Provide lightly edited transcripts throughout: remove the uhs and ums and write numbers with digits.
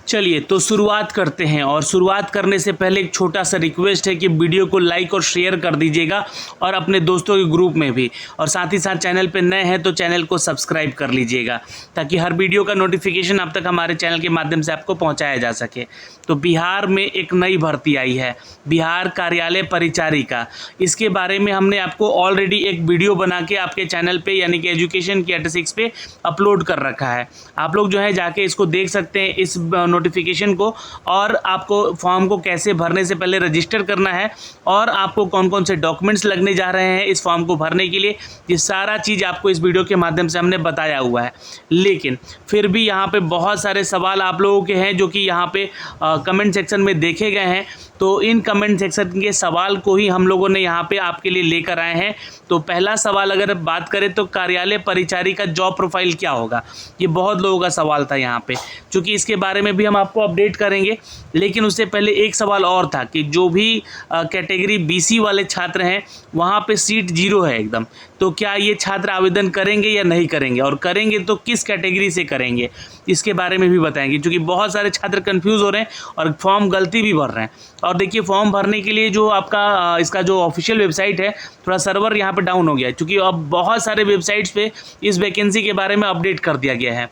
चलिए तो शुरुआत करते हैं। और शुरुआत करने से पहले एक छोटा सा रिक्वेस्ट है कि वीडियो को लाइक और शेयर कर दीजिएगा और अपने दोस्तों के ग्रुप में भी, और साथ ही साथ चैनल पे नए हैं तो चैनल को सब्सक्राइब कर लीजिएगा ताकि हर वीडियो का नोटिफिकेशन अब तक हमारे चैनल के माध्यम से आपको पहुंचाया जा सके। तो बिहार में एक नई भर्ती आई है, बिहार कार्यालय परिचारिका। इसके बारे में हमने आपको ऑलरेडी एक वीडियो बना के आपके चैनल पे यानी कि एजुकेशन की 86 पे अपलोड कर रखा है। आप लोग जो है जाके इसको देख सकते हैं, इस नोटिफिकेशन को, और आपको फॉर्म को कैसे भरने से पहले रजिस्टर करना है और आपको कौन कौन से डॉक्यूमेंट्स लगने जा रहे हैं इस फॉर्म को भरने के लिए, ये सारा चीज़ आपको इस वीडियो के माध्यम से हमने बताया हुआ है। लेकिन फिर भी यहाँ पे बहुत सारे सवाल आप लोगों के हैं जो कि यहाँ पे कमेंट सेक्शन में देखे गए हैं, तो इन कमेंट सेक्शन के सवाल को ही हम लोगों ने यहाँ पे आपके लिए लेकर आए हैं। तो पहला सवाल अगर बात करें तो कार्यालय परिचारिका जॉब प्रोफाइल क्या होगा, ये बहुत लोगों का सवाल था यहाँ पे, क्योंकि इसके बारे में भी हम आपको अपडेट करेंगे। लेकिन उससे पहले एक सवाल और था कि जो भी कैटेगरी BC वाले छात्र हैं वहाँ पे सीट 0 है एकदम, तो क्या ये छात्र आवेदन करेंगे या नहीं करेंगे, और करेंगे तो किस कैटेगरी से करेंगे, इसके बारे में भी बताएंगे, क्योंकि बहुत सारे छात्र कंफ्यूज हो रहे हैं और फॉर्म गलती भी भर रहे हैं। और देखिए फॉर्म भरने के लिए जो आपका इसका जो ऑफिशियल वेबसाइट है, थोड़ा सर्वर यहाँ पे डाउन हो गया है, क्योंकि अब बहुत सारे वेबसाइट्स पे इस वैकेंसी के बारे में अपडेट कर दिया गया है।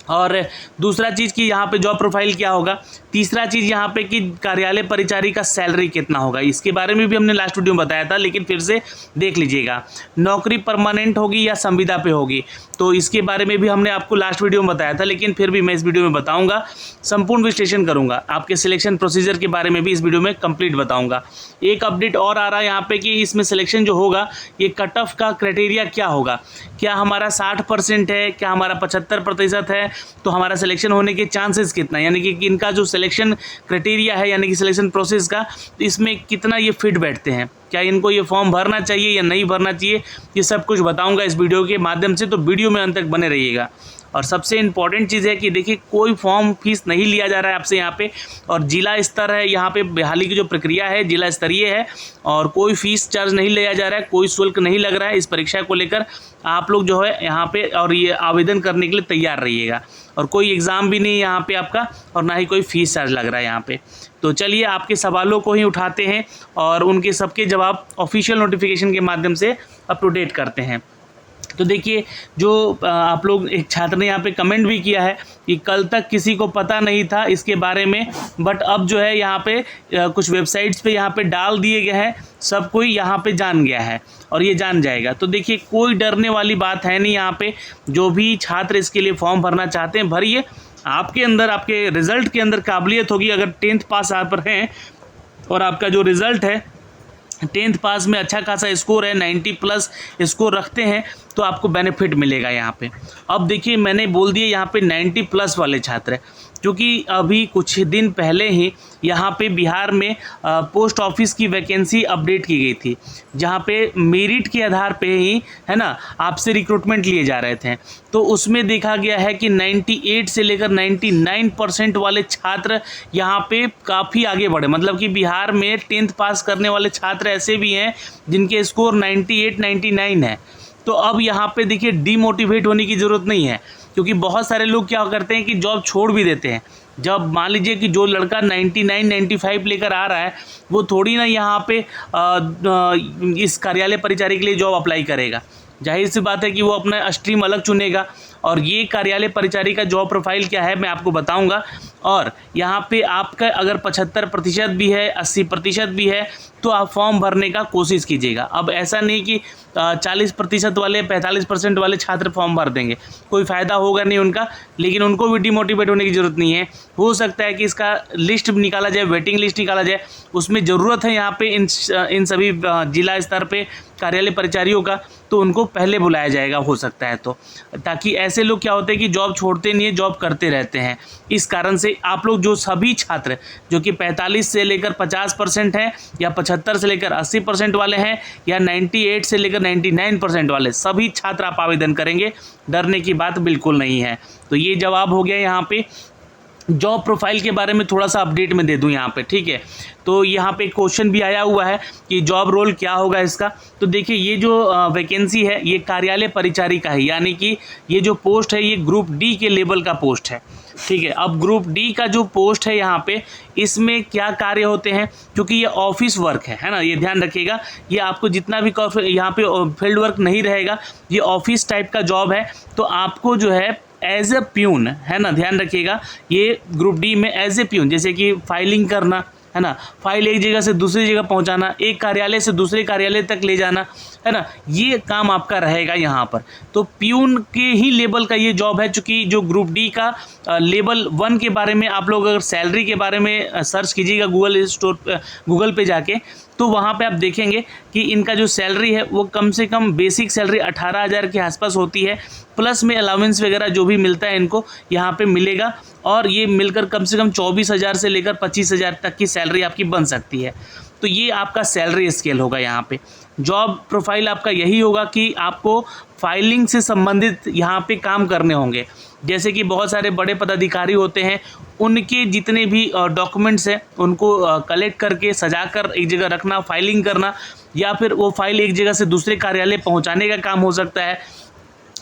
और दूसरा चीज़ कि यहाँ पे जॉब प्रोफाइल क्या होगा, तीसरा चीज़ यहाँ पे कि कार्यालय परिचारी का सैलरी कितना होगा, इसके बारे में भी हमने लास्ट वीडियो में बताया था, लेकिन फिर से देख लीजिएगा। नौकरी परमानेंट होगी या संविदा पे होगी, तो इसके बारे में भी हमने आपको लास्ट वीडियो में बताया था, लेकिन फिर भी मैं इस वीडियो में बताऊंगा, संपूर्ण विश्लेषण करूंगा। आपके सिलेक्शन प्रोसीजर के बारे में भी इस वीडियो में कंप्लीट बताऊंगा। एक अपडेट और आ रहा है यहाँ पे कि इसमें सिलेक्शन जो होगा ये कट ऑफ का क्राइटेरिया क्या होगा, क्या हमारा 60% है, क्या हमारा 75% है, तो हमारा सिलेक्शन होने के चांसेस कितना, यानी कि इनका जो सिलेक्शन क्राइटेरिया है यानी कि सिलेक्शन प्रोसेस का, इसमें कितना ये फिट बैठते हैं, क्या इनको ये फॉर्म भरना चाहिए या नहीं भरना चाहिए, ये सब कुछ बताऊंगा इस वीडियो के माध्यम से। तो वीडियो में अंत तक बने रहिएगा। और सबसे इम्पॉर्टेंट चीज़ है कि देखिए कोई फॉर्म फीस नहीं लिया जा रहा है आपसे यहाँ पे, और जिला स्तर है यहाँ पे, बहाली की जो प्रक्रिया है जिला स्तरीय है, और कोई फीस चार्ज नहीं लिया जा रहा है, कोई शुल्क नहीं लग रहा है इस परीक्षा को लेकर। आप लोग जो है यहाँ पे और ये आवेदन करने के लिए तैयार रहिएगा, और कोई एग्ज़ाम भी नहीं यहाँ पे आपका, और ना ही कोई फीस चार्ज लग रहा है यहाँ पे। तो चलिए आपके सवालों को ही उठाते हैं और उनके सबके जवाब ऑफिशियल नोटिफिकेशन के माध्यम से अप टू डेट करते हैं। तो देखिए जो आप लोग, एक छात्र ने यहाँ पे कमेंट भी किया है कि कल तक किसी को पता नहीं था इसके बारे में, बट अब जो है यहाँ पे कुछ वेबसाइट्स पे यहाँ पे डाल दिए गए हैं, सब कोई यहाँ पे जान गया है और ये जान जाएगा। तो देखिए कोई डरने वाली बात है नहीं यहाँ पे, जो भी छात्र इसके लिए फॉर्म भरना चाहते हैं भरिए। आपके अंदर, आपके रिज़ल्ट के अंदर काबिलियत होगी, अगर 10th पास आप पर हैं और आपका जो रिज़ल्ट है 10th पास में अच्छा खासा स्कोर है, 90+ स्कोर रखते हैं, तो आपको बेनिफिट मिलेगा यहाँ पे। अब देखिए मैंने बोल दिया यहाँ पे 90+ वाले छात्र, क्योंकि अभी कुछ दिन पहले ही यहाँ पे बिहार में पोस्ट ऑफिस की वैकेंसी अपडेट की गई थी, जहाँ पे मेरिट के आधार पे ही है ना आपसे रिक्रूटमेंट लिए जा रहे थे। तो उसमें देखा गया है कि 98 से लेकर 99% वाले छात्र यहाँ पे काफ़ी आगे बढ़े, मतलब कि बिहार में 10th पास करने वाले छात्र ऐसे भी हैं जिनके स्कोर 98-99 है। तो अब यहाँ पे देखिए डीमोटिवेट होने की ज़रूरत नहीं है, क्योंकि बहुत सारे लोग क्या करते हैं कि जॉब छोड़ भी देते हैं। जब मान लीजिए कि जो लड़का 99-95 लेकर आ रहा है, वो थोड़ी ना यहाँ पे इस कार्यालय परिचारी के लिए जॉब अप्लाई करेगा। जाहिर सी बात है कि वो अपना स्ट्रीम अलग चुनेगा। और ये कार्यालय परिचारी का जॉब प्रोफाइल क्या है मैं आपको बताऊंगा। और यहाँ पे आपका अगर 75% भी है, 80% भी है, तो आप फॉर्म भरने का कोशिश कीजिएगा। अब ऐसा नहीं कि 40% वाले, 45% वाले छात्र फॉर्म भर देंगे, कोई फ़ायदा होगा नहीं उनका, लेकिन उनको भी डिमोटिवेट होने की ज़रूरत नहीं है। हो सकता है कि इसका लिस्ट निकाला जाए, वेटिंग लिस्ट निकाला जाए, उसमें ज़रूरत है यहाँ पे इन सभी जिला स्तर पे कार्यालय परिचारियों का, तो उनको पहले बुलाया जाएगा हो सकता है। तो ताकि ऐसे लोग क्या होते हैं कि जॉब छोड़ते नहीं है, जॉब करते रहते हैं। इस कारण से आप लोग जो सभी छात्र जो कि 45 से लेकर 50% हैं, या 75 से लेकर 80% वाले हैं, या 98 से लेकर 99% वाले, सभी छात्र आप आवेदन करेंगे, डरने की बात बिल्कुल नहीं है। तो ये जवाब हो गया यहाँ पे। जॉब प्रोफाइल के बारे में थोड़ा सा अपडेट में दे दूं यहाँ पे, ठीक है। तो यहाँ पे क्वेश्चन भी आया हुआ है कि जॉब रोल क्या होगा इसका। तो देखिए ये जो वैकेंसी है ये कार्यालय परिचारिका है, यानी कि ये जो पोस्ट है ये ग्रुप D के लेवल का पोस्ट है। ठीक है। अब ग्रुप डी का जो पोस्ट है यहाँ पे, इसमें क्या कार्य होते हैं, क्योंकि ये ऑफिस वर्क है ना, ये ध्यान रखिएगा। ये आपको जितना भी यहाँ पे फील्ड वर्क नहीं रहेगा, ये ऑफिस टाइप का जॉब है। तो आपको जो है एज ए प्यून, है ना, ध्यान रखिएगा, ये ग्रुप डी में एज ए प्यून, जैसे कि फाइलिंग करना, है ना, फाइल एक जगह से दूसरी जगह पहुंचाना, एक कार्यालय से दूसरे कार्यालय तक ले जाना, है ना, ये काम आपका रहेगा यहाँ पर। तो प्यून के ही लेवल का ये जॉब है, चूँकि जो ग्रुप डी का लेवल 1 के बारे में आप लोग अगर सैलरी के बारे में सर्च कीजिएगा गूगल पे जाके, तो वहाँ पे आप देखेंगे कि इनका जो सैलरी है वो कम से कम बेसिक सैलरी 18,000 के आसपास होती है, प्लस में अलाउंस वगैरह जो भी मिलता है इनको यहाँ पे मिलेगा, और ये मिलकर कम से कम 24,000 से लेकर 25,000 तक की सैलरी आपकी बन सकती है। तो ये आपका सैलरी स्केल होगा यहाँ पे। जॉब प्रोफाइल आपका यही होगा कि आपको फाइलिंग से संबंधित यहाँ पे काम करने होंगे। जैसे कि बहुत सारे बड़े पदाधिकारी होते हैं, उनके जितने भी डॉक्यूमेंट्स हैं उनको कलेक्ट करके सजाकर एक जगह रखना, फाइलिंग करना, या फिर वो फाइल एक जगह से दूसरे कार्यालय पहुंचाने का काम हो सकता है,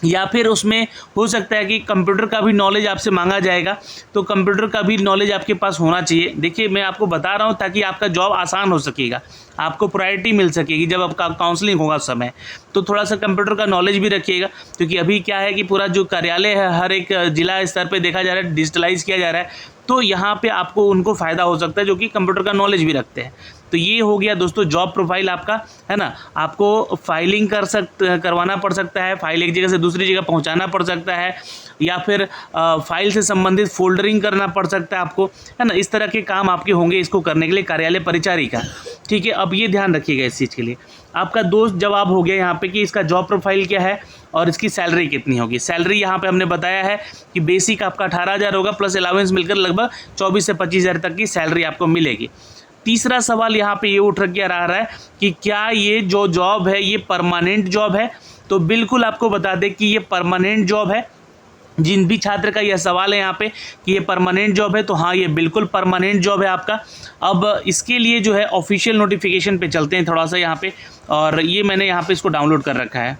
या फिर उसमें हो सकता है कि कंप्यूटर का भी नॉलेज आपसे मांगा जाएगा। तो कंप्यूटर का भी नॉलेज आपके पास होना चाहिए। देखिए, मैं आपको बता रहा हूँ ताकि आपका जॉब आसान हो सकेगा, आपको प्रायोरिटी मिल सकेगी जब आपका काउंसलिंग होगा उस समय। तो थोड़ा सा कंप्यूटर का नॉलेज भी रखिएगा, क्योंकि अभी क्या है कि पूरा जो कार्यालय है हर एक जिला स्तर पे देखा जा रहा है, डिजिटलाइज किया जा रहा है। तो यहाँ पे आपको उनको फ़ायदा हो सकता है जो कि कंप्यूटर का नॉलेज भी रखते हैं। तो ये हो गया दोस्तों जॉब प्रोफाइल आपका, है ना। आपको फाइलिंग करवाना पड़ सकता है, फाइल एक जगह से दूसरी जगह पहुंचाना पड़ सकता है, या फिर फाइल से संबंधित फोल्डरिंग करना पड़ सकता है आपको, है ना। इस तरह के काम आपके होंगे इसको करने के लिए, कार्यालय परिचारिका। ठीक है, अब ये ध्यान रखिएगा इस चीज़ के लिए। आपका दोस्त जवाब हो गया यहाँ पे कि इसका जॉब प्रोफाइल क्या है और इसकी सैलरी कितनी होगी। सैलरी यहाँ पे हमने बताया है कि बेसिक आपका 18,000 होगा, प्लस अलाउंस मिलकर लगभग 24 से 25,000 तक की सैलरी आपको मिलेगी। तीसरा सवाल यहाँ पे ये उठ के आ रहा है कि क्या ये जो जॉब है ये परमानेंट जॉब है। तो बिल्कुल आपको बता दें कि ये परमानेंट जॉब है। जिन भी छात्र का यह सवाल है यहाँ पे कि ये परमानेंट जॉब है, तो हाँ, ये बिल्कुल परमानेंट जॉब है आपका। अब इसके लिए जो है ऑफिशियल नोटिफिकेशन पे चलते हैं थोड़ा सा यहाँ पे, और ये मैंने यहाँ पे इसको डाउनलोड कर रखा है।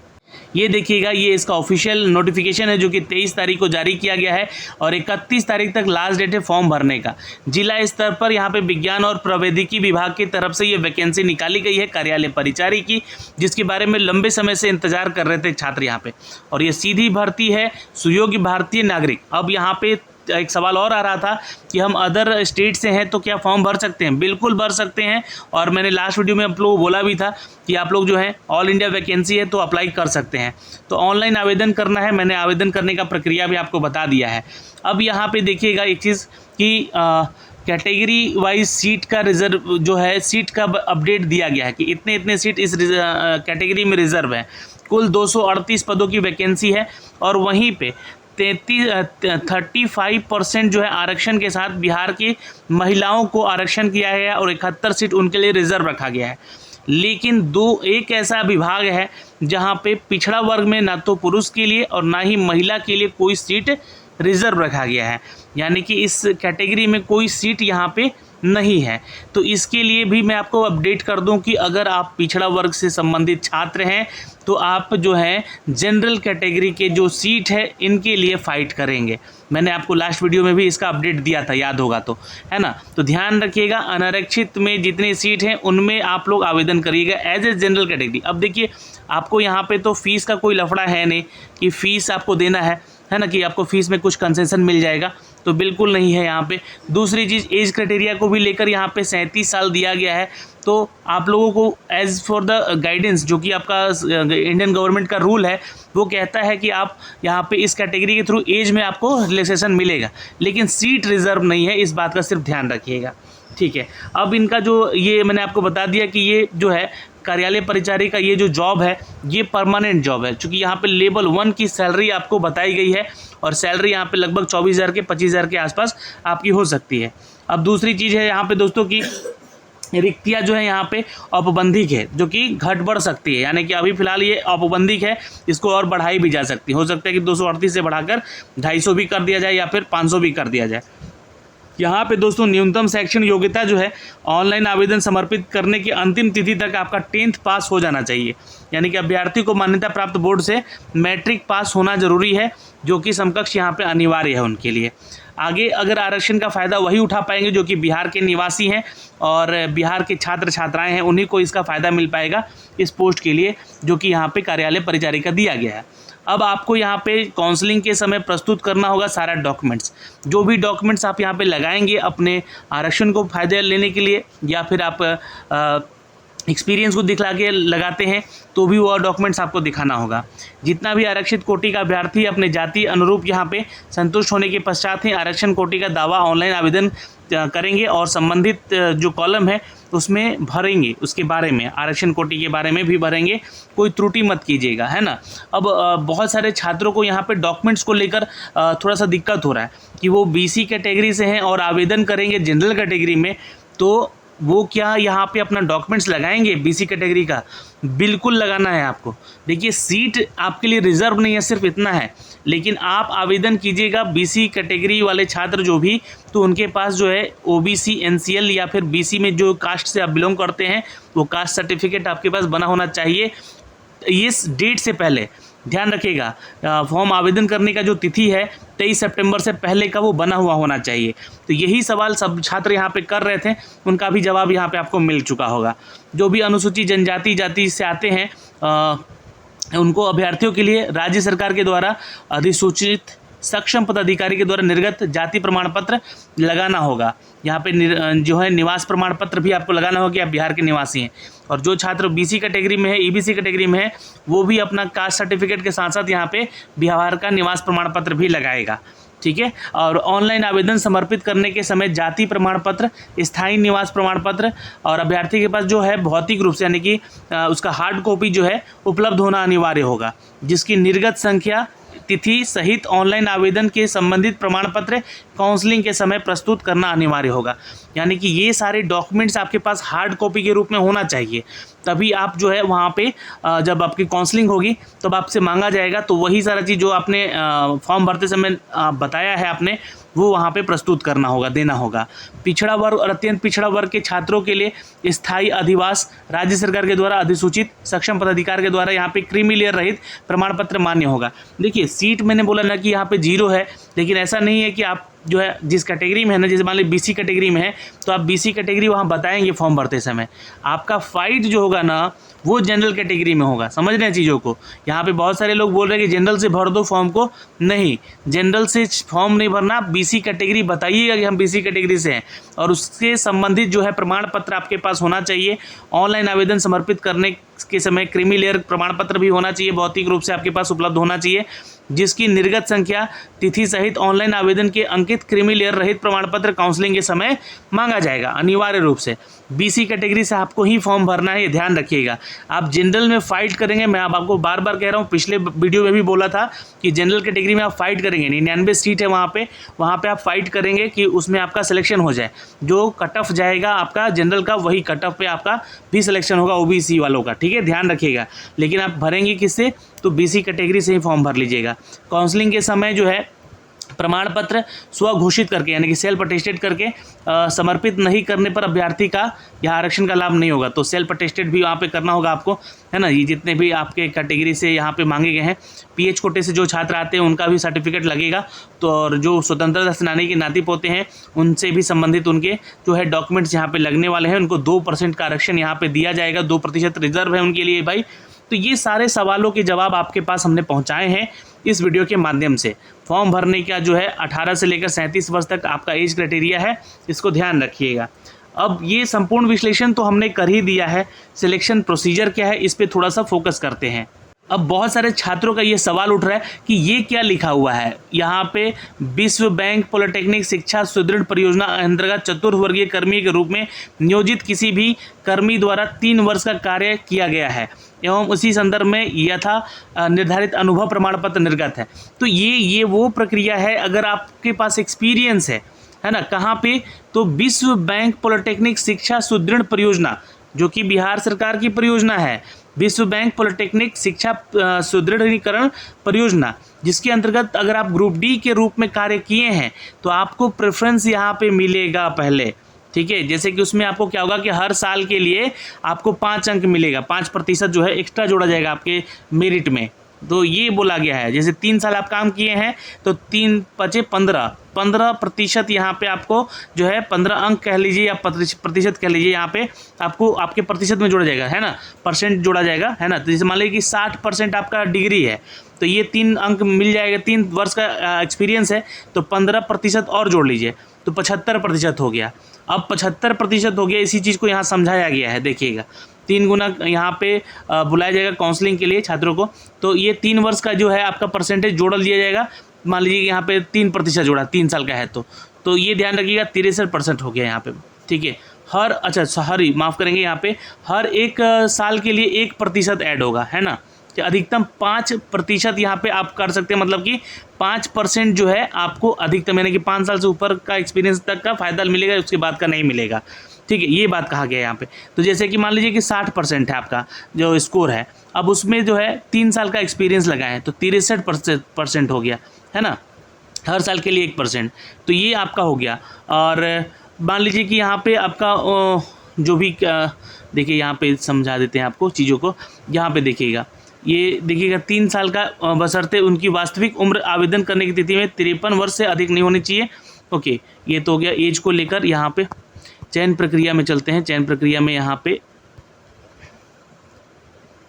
ये देखिएगा, ये इसका ऑफिशियल नोटिफिकेशन है जो कि 23 तारीख को जारी किया गया है, और 31 तारीख तक लास्ट डेट है फॉर्म भरने का। जिला स्तर पर यहाँ पे विज्ञान और प्रौद्योगिकी विभाग की तरफ से ये वैकेंसी निकाली गई है कार्यालय परिचारी की, जिसके बारे में लंबे समय से इंतजार कर रहे थे छात्र यहाँ पे। और ये सीधी भर्ती है, सुयोग्य भारतीय नागरिक। अब यहाँ पे एक सवाल और आ रहा था कि हम अदर स्टेट से हैं तो क्या फॉर्म भर सकते हैं। बिल्कुल भर सकते हैं, और मैंने लास्ट वीडियो में आप लोगों को बोला भी था कि आप लोग जो है ऑल इंडिया वैकेंसी है तो अप्लाई कर सकते हैं। तो ऑनलाइन आवेदन करना है, मैंने आवेदन करने का प्रक्रिया भी आपको बता दिया है। अब यहाँ पे देखिएगा एक चीज़ कि कैटेगरी वाइज सीट का रिजर्व जो है, सीट का अपडेट दिया गया है कि इतने इतने सीट इस कैटेगरी में रिजर्व है। कुल 238 पदों की वैकेंसी है, और वहीं पे 35% जो है आरक्षण के साथ बिहार की महिलाओं को आरक्षण किया गया, और 71 सीट उनके लिए रिजर्व रखा गया है। लेकिन एक ऐसा विभाग है जहां पे पिछड़ा वर्ग में ना तो पुरुष के लिए और ना ही महिला के लिए कोई सीट रिजर्व रखा गया है, यानी कि इस कैटेगरी में कोई सीट यहाँ पे नहीं है। तो इसके लिए भी मैं आपको अपडेट कर दूं कि अगर आप पिछड़ा वर्ग से संबंधित छात्र हैं तो आप जो है जनरल कैटेगरी के जो सीट है इनके लिए फ़ाइट करेंगे। मैंने आपको लास्ट वीडियो में भी इसका अपडेट दिया था, याद होगा तो, है ना। तो ध्यान रखिएगा, अनारक्षित में जितनी सीट हैं उनमें आप लोग आवेदन करिएगा एज ए जनरल कैटेगरी। अब देखिए, आपको यहाँ पे तो फीस का कोई लफड़ा है नहीं कि फ़ीस आपको देना है ना, कि आपको फीस में कुछ कंसेशन मिल जाएगा, तो बिल्कुल नहीं है यहाँ पे। दूसरी चीज़, एज क्राइटेरिया को भी लेकर यहाँ पे 37 साल दिया गया है। तो आप लोगों को एज़ फॉर द गाइडेंस, जो कि आपका इंडियन गवर्नमेंट का रूल है, वो कहता है कि आप यहाँ पे इस कैटेगरी के थ्रू एज में आपको रिलैक्सेशन मिलेगा, लेकिन सीट रिजर्व नहीं है, इस बात का सिर्फ ध्यान रखिएगा। ठीक है, अब इनका जो ये मैंने आपको बता दिया कि ये जो है कार्यालय परिचारी का ये जो जॉब है ये परमानेंट जॉब है, क्योंकि यहाँ पे लेवल 1 की सैलरी आपको बताई गई है, और सैलरी यहाँ पे लगभग 24,000 के 25,000 के आसपास आपकी हो सकती है। अब दूसरी चीज़ है यहाँ पे दोस्तों की रिक्तियाँ जो है यहाँ पे औपबंधिक है, जो कि घट बढ़ सकती है, यानी कि अभी फिलहाल ये औपबंधिक है, इसको और बढ़ाई भी जा सकती है। हो सकता है कि 238 से बढ़ाकर 250 भी कर दिया जाए या फिर 500 भी कर दिया जाए। यहाँ पे दोस्तों न्यूनतम शैक्षणिक योग्यता जो है, ऑनलाइन आवेदन समर्पित करने की अंतिम तिथि तक आपका 10th पास हो जाना चाहिए, यानी कि अभ्यर्थी को मान्यता प्राप्त बोर्ड से मैट्रिक पास होना जरूरी है, जो कि समकक्ष यहाँ पे अनिवार्य है उनके लिए। आगे अगर आरक्षण का फ़ायदा वही उठा पाएंगे जो कि बिहार के निवासी हैं और बिहार के छात्र छात्राएं हैं, उन्हीं को इसका फ़ायदा मिल पाएगा इस पोस्ट के लिए जो कि यहाँ पे कार्यालय परिचारिका दिया गया है। अब आपको यहाँ पे काउंसलिंग के समय प्रस्तुत करना होगा सारा डॉक्यूमेंट्स। जो भी डॉक्यूमेंट्स आप यहाँ पे लगाएंगे अपने आरक्षण को फ़ायदा लेने के लिए या फिर आप एक्सपीरियंस को दिखला के लगाते हैं तो भी वह डॉक्यूमेंट्स आपको दिखाना होगा। जितना भी आरक्षित कोटि का अभ्यर्थी अपने जाति अनुरूप यहाँ पे संतुष्ट होने के पश्चात ही आरक्षण कोटि का दावा ऑनलाइन आवेदन करेंगे और संबंधित जो कॉलम है उसमें भरेंगे, उसके बारे में आरक्षण कोटि के बारे में भी भरेंगे। कोई त्रुटि मत कीजिएगा, है ना। अब बहुत सारे छात्रों को यहाँ पे डॉक्यूमेंट्स को लेकर थोड़ा सा दिक्कत हो रहा है कि वो BC कैटेगरी से हैं और आवेदन करेंगे जनरल कैटेगरी में, तो वो क्या यहाँ पे अपना डॉक्यूमेंट्स लगाएंगे BC कैटेगरी का? बिल्कुल लगाना है आपको। देखिए सीट आपके लिए रिजर्व नहीं है, सिर्फ इतना है, लेकिन आप आवेदन कीजिएगा BC कैटेगरी वाले छात्र जो भी, तो उनके पास जो है OBC NCL या फिर BC में जो कास्ट से आप बिलोंग करते हैं वो कास्ट सर्टिफिकेट आपके पास बना होना चाहिए इस डेट से पहले। ध्यान रखिएगा फॉर्म आवेदन करने का जो तिथि है 23 सितंबर से पहले का वो बना हुआ होना चाहिए। तो यही सवाल सब छात्र यहाँ पे कर रहे थे, उनका भी जवाब यहाँ पे आपको मिल चुका होगा। जो भी अनुसूचित जनजाति जाति से आते हैं उनको अभ्यर्थियों के लिए राज्य सरकार के द्वारा अधिसूचित सक्षम पदाधिकारी के द्वारा निर्गत जाति प्रमाण पत्र लगाना होगा। यहाँ पे जो है निवास प्रमाण पत्र भी आपको लगाना होगा कि आप बिहार के निवासी हैं। और जो छात्र BC कैटेगरी में है, EBC कैटेगरी में है, वो भी अपना कास्ट सर्टिफिकेट के साथ साथ यहाँ पे बिहार का निवास प्रमाण पत्र भी लगाएगा। ठीक है। और ऑनलाइन आवेदन समर्पित करने के समय जाति प्रमाण पत्र, स्थायी निवास प्रमाण पत्र और अभ्यर्थी के पास जो है भौतिक रूप से यानी कि उसका हार्ड कॉपी जो है उपलब्ध होना अनिवार्य होगा, जिसकी निर्गत संख्या तिथि सहित ऑनलाइन आवेदन के संबंधित प्रमाण पत्र काउंसलिंग के समय प्रस्तुत करना अनिवार्य होगा। यानी कि ये सारे डॉक्यूमेंट्स आपके पास हार्ड कॉपी के रूप में होना चाहिए, तभी आप जो है वहाँ पे जब आपकी काउंसलिंग होगी तब आपसे मांगा जाएगा। तो वही सारा चीज़ जो आपने फॉर्म भरते समय बताया है आपने, वो वहाँ पे प्रस्तुत करना होगा, देना होगा। पिछड़ा वर्ग और अत्यंत पिछड़ा वर्ग के छात्रों के लिए स्थायी अधिवास राज्य सरकार के द्वारा अधिसूचित सक्षम पदाधिकारी के द्वारा यहाँ पे क्रीमी लेयर रहित प्रमाण पत्र मान्य होगा। देखिए सीट मैंने बोला ना कि यहाँ पे 0 है, लेकिन ऐसा नहीं है कि आप जो है जिस कैटेगरी में है ना, जैसे मान ली BC कैटेगरी में है तो आप BC कैटेगरी वहाँ बताएंगे फॉर्म भरते समय। आपका फाइट जो होगा ना वो जनरल कैटेगरी में होगा। समझ रहे हैं चीज़ों को। यहाँ पे बहुत सारे लोग बोल रहे हैं कि जनरल से भर दो फॉर्म को। नहीं, जनरल से फॉर्म नहीं भरना, BC कैटेगरी बताइएगा कि हम BC कैटेगरी से हैं और उससे संबंधित जो है प्रमाण पत्र आपके पास होना चाहिए। ऑनलाइन आवेदन समर्पित करने के समय क्रीमी लेयर प्रमाण पत्र भी होना चाहिए, भौतिक रूप से आपके पास उपलब्ध होना चाहिए, जिसकी निर्गत संख्या तिथि सहित ऑनलाइन आवेदन के अंकित क्रीमी लेयर रहित प्रमाण पत्र काउंसलिंग के समय मांगा जाएगा अनिवार्य रूप से। BC कैटेगरी से आपको ही फॉर्म भरना है, ये ध्यान रखिएगा। आप जनरल में फाइट करेंगे, मैं आपको बार बार कह रहा हूँ, पिछले वीडियो में भी बोला था कि जनरल कैटेगरी में आप फाइट करेंगे। 99 सीट है वहाँ पे आप फाइट करेंगे कि उसमें आपका सिलेक्शन हो जाए। जो कट ऑफ जाएगा आपका जनरल का, वही कट ऑफ पे आपका भी सिलेक्शन होगा OBC वालों का। ठीक है, ध्यान रखिएगा। लेकिन आप भरेंगे किससे? तो BC कैटेगरी से ही फॉर्म भर लीजिएगा। काउंसलिंग के समय जो है प्रमाण पत्र स्वघोषित करके यानी कि सेल्फ अटेस्टेड करके समर्पित नहीं करने पर अभ्यर्थी का यह आरक्षण का लाभ नहीं होगा। तो सेल्फ अटेस्टेड भी वहाँ पे करना होगा आपको, है ना। ये जितने भी आपके कैटेगरी से यहाँ पे मांगे गए हैं, PH कोटे से जो छात्र आते हैं उनका भी सर्टिफिकेट लगेगा। तो और जो स्वतंत्रता सेनानी के नाती पोते हैं उनसे भी संबंधित उनके जो है डॉक्यूमेंट्स यहाँ पे लगने वाले हैं। उनको 2% का आरक्षण यहाँ पे दिया जाएगा, 2% रिजर्व है उनके लिए भाई। तो ये सारे सवालों के जवाब आपके पास हमने पहुंचाए हैं इस वीडियो के माध्यम से। फॉर्म भरने का जो है 18 से लेकर 37 वर्ष तक आपका एज क्राइटेरिया है, इसको ध्यान रखिएगा। अब ये संपूर्ण विश्लेषण तो हमने कर ही दिया है, सिलेक्शन प्रोसीजर क्या है इस पे थोड़ा सा फोकस करते हैं। अब बहुत सारे छात्रों का ये सवाल उठ रहा है कि ये क्या लिखा हुआ है यहाँ पे, विश्व बैंक पॉलिटेक्निक शिक्षा सुदृढ़ परियोजना अंतर्गत चतुर्वर्गीय कर्मी के रूप में नियोजित किसी भी कर्मी द्वारा 3 वर्ष का कार्य किया गया है एवं उसी संदर्भ में यथा निर्धारित अनुभव प्रमाण पत्र निर्गत है। तो ये वो प्रक्रिया है अगर आपके पास एक्सपीरियंस है ना। कहाँ पे? तो विश्व बैंक पॉलिटेक्निक शिक्षा सुदृढ़ परियोजना जो कि बिहार सरकार की परियोजना है, विश्व बैंक पॉलिटेक्निक शिक्षा सुदृढ़ीकरण परियोजना, जिसके अंतर्गत अगर आप ग्रुप D के रूप में कार्य किए हैं तो आपको प्रेफरेंस यहाँ पे मिलेगा पहले। ठीक है, जैसे कि उसमें आपको क्या होगा कि हर साल के लिए आपको 5 अंक मिलेगा, 5% जो है एक्स्ट्रा जोड़ा जाएगा आपके मेरिट में। तो ये बोला गया है, जैसे 3 साल आप काम किए हैं तो 3 × 5 = 15% यहाँ पे आपको जो है 15 अंक कह लीजिए या प्रतिशत कह लीजिए, यहाँ पे आपको आपके प्रतिशत में जोड़ा जाएगा, है ना, परसेंट जोड़ा जाएगा, है ना। तो जैसे मान लीजिए कि 60% आपका डिग्री है तो ये 3 अंक मिल जाएगा, 3 वर्ष का एक्सपीरियंस है तो 15% और जोड़ लीजिए तो 75% हो गया। अब 75% हो गया, इसी चीज़ को यहाँ समझाया गया है, देखिएगा 3 गुना यहाँ पे बुलाया जाएगा काउंसलिंग के लिए छात्रों को, तो ये 3 वर्ष का जो है आपका परसेंटेज जोड़ लिया जाएगा। मान लीजिए यहाँ पे 3% जोड़ा, 3 साल का है तो ये ध्यान रखिएगा 63% हो गया यहाँ पे, ठीक है। हर सॉरी माफ़ करेंगे, यहाँ पे हर एक साल के लिए 1% ऐड होगा, है ना, कि अधिकतम 5% यहाँ पे आप कर सकते हैं, मतलब कि 5% जो है आपको अधिकतम, यानी कि 5 साल से ऊपर का एक्सपीरियंस तक का फ़ायदा मिलेगा, उसके बाद का नहीं मिलेगा, ठीक है। ये बात कहा गया है यहाँ पे। तो जैसे कि मान लीजिए कि 60% है आपका जो स्कोर है, अब उसमें जो है 3 साल का एक्सपीरियंस लगाएं तो 63% हो गया, है ना, हर साल के लिए 1%, तो ये आपका हो गया। और मान लीजिए कि यहाँ पे आपका जो भी देखिए यहाँ पे समझा देते हैं आपको चीज़ों को, यहाँ पे देखिएगा, ये देखिएगा 3 साल का बशर्ते उनकी वास्तविक उम्र आवेदन करने की तिथि में 53 वर्ष से अधिक नहीं होनी चाहिए। ओके, ये तो हो गया एज को लेकर। यहाँ पे चयन प्रक्रिया में चलते हैं। चयन प्रक्रिया में यहाँ पे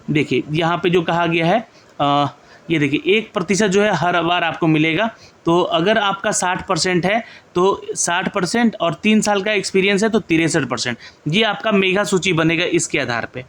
देखिए, यहाँ पे जो कहा गया है ये देखिए 1% जो है हर बार आपको मिलेगा। तो अगर आपका 60% है तो 60% और 3 साल का एक्सपीरियंस है तो 63%, ये आपका मेगा सूची बनेगा इसके आधार पे,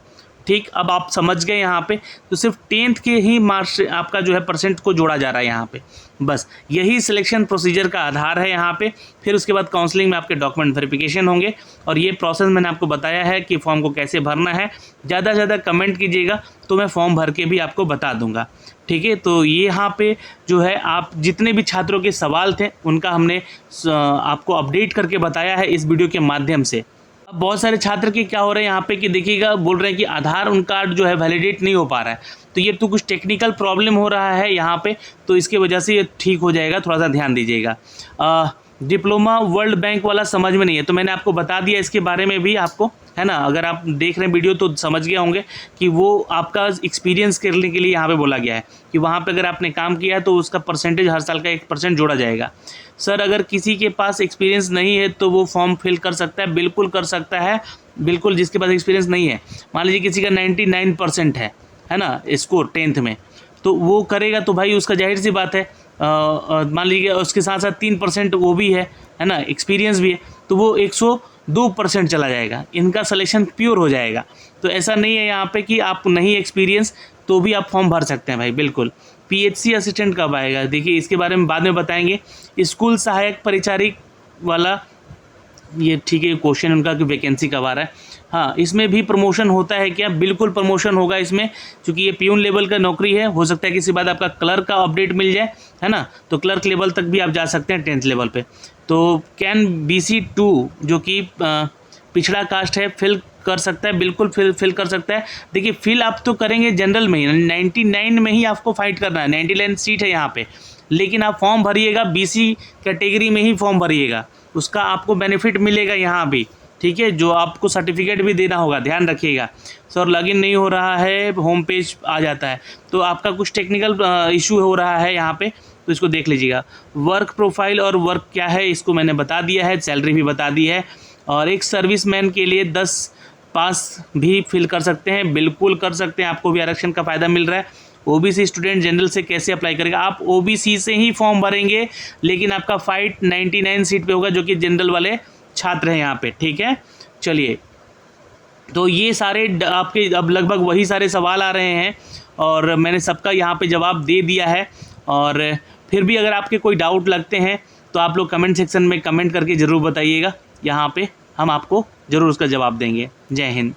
ठीक। अब आप समझ गए यहाँ पे, तो सिर्फ 10th के ही मार्क्स आपका जो है परसेंट को जोड़ा जा रहा है यहाँ पे, बस यही सिलेक्शन प्रोसीजर का आधार है यहाँ पे। फिर उसके बाद काउंसलिंग में आपके डॉक्यूमेंट वेरिफिकेशन होंगे, और ये प्रोसेस मैंने आपको बताया है कि फॉर्म को कैसे भरना है। ज़्यादा से ज़्यादा कमेंट कीजिएगा तो मैं फॉर्म भर के भी आपको बता दूंगा, ठीक है। तो ये यहाँ पे जो है आप जितने भी छात्रों के सवाल थे उनका हमने आपको अपडेट करके बताया है इस वीडियो के माध्यम से। अब बहुत सारे छात्र के क्या हो रहा है यहाँ पे कि देखिएगा, बोल रहे हैं कि आधार उन कार्ड जो है वैलिडेट नहीं हो पा रहा है, तो ये तो कुछ टेक्निकल प्रॉब्लम हो रहा है यहाँ पे, तो इसके वजह से ये ठीक हो जाएगा, थोड़ा सा ध्यान दीजिएगा। डिप्लोमा वर्ल्ड बैंक वाला समझ में नहीं है तो मैंने आपको बता दिया इसके बारे में भी आपको, है ना। अगर आप देख रहे हैं वीडियो तो समझ गए होंगे कि वो आपका एक्सपीरियंस करने के लिए यहाँ पे बोला गया है कि वहाँ पे अगर आपने काम किया है तो उसका परसेंटेज हर साल का 1% जोड़ा जाएगा। सर अगर किसी के पास एक्सपीरियंस नहीं है तो वो फॉर्म फिल कर सकता है? बिल्कुल कर सकता है, बिल्कुल। जिसके पास एक्सपीरियंस नहीं है, मान लीजिए किसी का 99% है ना स्कोर 10th में, तो वो करेगा तो भाई उसका जाहिर सी बात है, मान लीजिए उसके साथ साथ 3% वो भी है ना, एक्सपीरियंस भी है, तो वो 102% चला जाएगा, इनका सिलेक्शन प्योर हो जाएगा। तो ऐसा नहीं है यहाँ पे कि आप नहीं एक्सपीरियंस तो भी आप फॉर्म भर सकते हैं भाई, बिल्कुल। PHC असिस्टेंट कब आएगा, देखिए इसके बारे में बाद में बताएंगे। स्कूल सहायक परिचारिक वाला ये ठीक है, क्वेश्चन उनका कि वैकेंसी कब आ रहा है। हाँ, इसमें भी प्रमोशन होता है क्या? बिल्कुल प्रमोशन होगा इसमें, क्योंकि ये प्यून लेवल का नौकरी है। हो सकता है कि इसके बाद आपका क्लर्क का अपडेट मिल जाए, है ना, तो क्लर्क लेवल तक भी आप जा सकते हैं 10th लेवल पे। तो कैन BC2 जो कि पिछड़ा कास्ट है फिल कर सकता है? बिल्कुल फिल कर सकता है। देखिए फिल आप तो करेंगे जनरल में ही, 99 में ही आपको फाइट करना है, 99 सीट है यहाँ पे, लेकिन आप फॉर्म भरिएगा BC कैटेगरी में ही फॉर्म भरिएगा, उसका आपको बेनिफिट मिलेगा यहाँ भी, ठीक है, जो आपको सर्टिफिकेट भी देना होगा, ध्यान रखिएगा। सर लॉगिन नहीं हो रहा है, होम पेज आ जाता है, तो आपका कुछ टेक्निकल इशू हो रहा है यहाँ पे, तो इसको देख लीजिएगा। वर्क प्रोफाइल और वर्क क्या है इसको मैंने बता दिया है, सैलरी भी बता दी है। और एक सर्विसमैन के लिए 10 पास भी फिल कर सकते हैं, बिल्कुल कर सकते हैं, आपको भी आरक्षण का फ़ायदा मिल रहा है। OBC स्टूडेंट जनरल से कैसे अप्लाई करेगा? आप OBC से ही फॉर्म भरेंगे, लेकिन आपका फाइट 99 सीट पे होगा, जो कि जनरल वाले छात्र हैं यहाँ पे, ठीक है। चलिए, तो ये सारे आपके अब लगभग वही सारे सवाल आ रहे हैं और मैंने सबका यहाँ पे जवाब दे दिया है। और फिर भी अगर आपके कोई डाउट लगते हैं तो आप लोग कमेंट सेक्शन में कमेंट करके ज़रूर बताइएगा, यहाँ पे हम आपको ज़रूर उसका जवाब देंगे। जय हिंद।